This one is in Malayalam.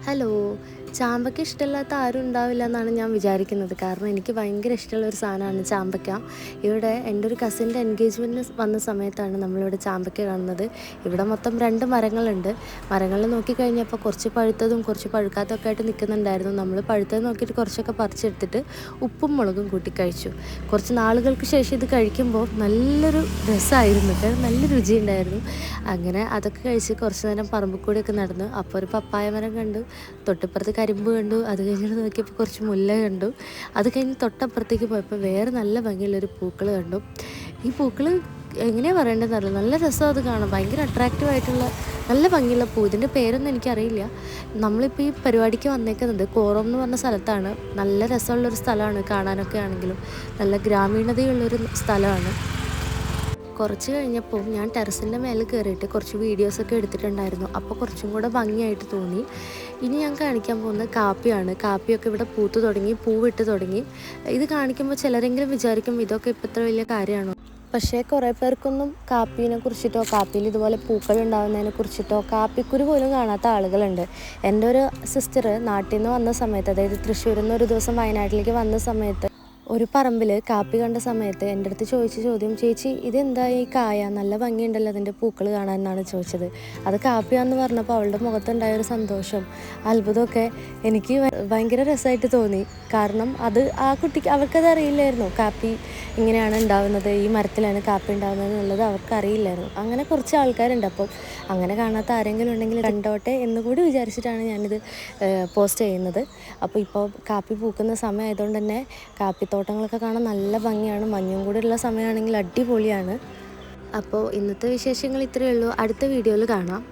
ഹലോ. ചാമ്പയ്ക്ക ഇഷ്ടമില്ലാത്ത ആരും ഉണ്ടാവില്ല എന്നാണ് ഞാൻ വിചാരിക്കുന്നത്. കാരണം എനിക്ക് ഭയങ്കര ഇഷ്ടമുള്ള ഒരു സാധനമാണ് ചാമ്പയ്ക്ക. ഇവിടെ എൻ്റെ ഒരു കസിൻ്റെ എൻഗേജ്മെൻറ്റിന് വന്ന സമയത്താണ് നമ്മളിവിടെ ചാമ്പയ്ക്ക കാണുന്നത്. ഇവിടെ മൊത്തം 2 മരങ്ങളുണ്ട്. മരങ്ങളിൽ നോക്കിക്കഴിഞ്ഞപ്പോൾ കുറച്ച് പഴുത്തതും കുറച്ച് പഴുക്കാത്തതൊക്കെ ആയിട്ട് നിൽക്കുന്നുണ്ടായിരുന്നു. നമ്മൾ പഴുത്തത് നോക്കിയിട്ട് കുറച്ചൊക്കെ പറിച്ചെടുത്തിട്ട് ഉപ്പും മുളകും കൂട്ടി കഴിച്ചു. കുറച്ച് നാളുകൾക്ക് ശേഷം ഇത് കഴിക്കുമ്പോൾ നല്ലൊരു രസമായിരുന്നു, നല്ല രുചിയുണ്ടായിരുന്നു. അങ്ങനെ അതൊക്കെ കഴിച്ച് കുറച്ച് നേരം പറമ്പിൽ കൂടിയൊക്കെ നടന്നു. അപ്പോൾ ഒരു പപ്പായ മരം കണ്ടു, തൊട്ടിപ്പുറത്ത് കരിമ്പ് കണ്ടു, അത് കഴിഞ്ഞിട്ട് നോക്കിയപ്പോൾ കുറച്ച് മുല്ല കണ്ടു. അത് കഴിഞ്ഞ് തൊട്ടപ്പുറത്തേക്ക് പോയപ്പോൾ വേറെ നല്ല ഭംഗിയുള്ളൊരു പൂക്കൾ കണ്ടു. ഈ പൂക്കൾ എങ്ങനെയാണ് പറയേണ്ടതെന്നറിയില്ല, നല്ല രസം അത് കാണാം. ഭയങ്കര അട്രാക്റ്റീവായിട്ടുള്ള നല്ല ഭംഗിയുള്ള പൂ. ഇതിൻ്റെ പേരൊന്നും എനിക്കറിയില്ല. നമ്മളിപ്പോൾ ഈ പരിപാടിക്ക് വന്നേക്കുന്നത് കോറം എന്ന് പറഞ്ഞ സ്ഥലത്താണ്. നല്ല രസമുള്ളൊരു സ്ഥലമാണ് കാണാനൊക്കെ ആണെങ്കിലും, നല്ല ഗ്രാമീണതയുള്ളൊരു സ്ഥലമാണ്. കുറച്ച് കഴിഞ്ഞപ്പോൾ ഞാൻ ടെറസിൻ്റെ മേലെ കയറിയിട്ട് കുറച്ച് വീഡിയോസൊക്കെ എടുത്തിട്ടുണ്ടായിരുന്നു. അപ്പോൾ കുറച്ചും കൂടെ ഭംഗിയായിട്ട് തോന്നി. ഇനി ഞാൻ കാണിക്കാൻ പോകുന്നത് കാപ്പിയാണ്. കാപ്പിയൊക്കെ ഇവിടെ പൂത്ത് തുടങ്ങി, പൂവിട്ട് തുടങ്ങി. ഇത് കാണിക്കുമ്പോൾ ചിലരെങ്കിലും വിചാരിക്കും ഇതൊക്കെ ഇപ്പോൾ ഇത്ര വലിയ കാര്യമാണോ. പക്ഷേ കുറേ പേർക്കൊന്നും കാപ്പീനെ കുറിച്ചിട്ടോ കാപ്പിയിൽ ഇതുപോലെ പൂക്കൾ ഉണ്ടാകുന്നതിനെ കുറിച്ചിട്ടോ കാപ്പിക്കുരു പോലും കാണാത്ത ആളുകളുണ്ട്. എൻ്റെ ഒരു സിസ്റ്റർ നാട്ടിൽ നിന്ന് വന്ന സമയത്ത്, അതായത് തൃശ്ശൂരിൽ നിന്ന് ഒരു ദിവസം വയനാട്ടിലേക്ക് വന്ന സമയത്ത് ഒരു പറമ്പിൽ കാപ്പി കണ്ട സമയത്ത് എൻ്റെ അടുത്ത് ചോദിച്ച ചോദ്യം, ചേച്ചി ഇതെന്താ ഈ കായ, നല്ല ഭംഗിയുണ്ടല്ലോ അതിൻ്റെ പൂക്കൾ കാണാൻ എന്നാണ് ചോദിച്ചത്. അത് കാപ്പിയാന്ന് പറഞ്ഞപ്പോൾ അവളുടെ മുഖത്തുണ്ടായൊരു സന്തോഷം, അത്ഭുതമൊക്കെ എനിക്ക് ഭയങ്കര രസമായിട്ട് തോന്നി. കാരണം ആ കുട്ടിക്ക് അവർക്കത് അറിയില്ലായിരുന്നു, കാപ്പി ഇങ്ങനെയാണ് ഉണ്ടാവുന്നത്, ഈ മരത്തിലാണ് കാപ്പി ഉണ്ടാകുന്നത് എന്നുള്ളത് അവർക്കറിയില്ലായിരുന്നു. അങ്ങനെ കുറച്ച് ആൾക്കാരുണ്ട്. അപ്പോൾ അങ്ങനെ കാണാത്ത ആരെങ്കിലും ഉണ്ടെങ്കിൽ കണ്ടോട്ടെ എന്നുകൂടി വിചാരിച്ചിട്ടാണ് ഞാനിത് പോസ്റ്റ് ചെയ്യുന്നത്. അപ്പോൾ ഇപ്പോൾ കാപ്പി പൂക്കുന്ന സമയമായതുകൊണ്ട് തന്നെ കാപ്പിത്തോട്ടങ്ങളൊക്കെ കാണാൻ നല്ല ഭംഗിയാണ്. മഞ്ഞും കൂടി ഉള്ള സമയമാണെങ്കിൽ അടിപൊളിയാണ്. അപ്പോൾ ഇന്നത്തെ വിശേഷങ്ങൾ ഇത്രയേ ഉള്ളൂ. അടുത്ത വീഡിയോയിൽ കാണാം.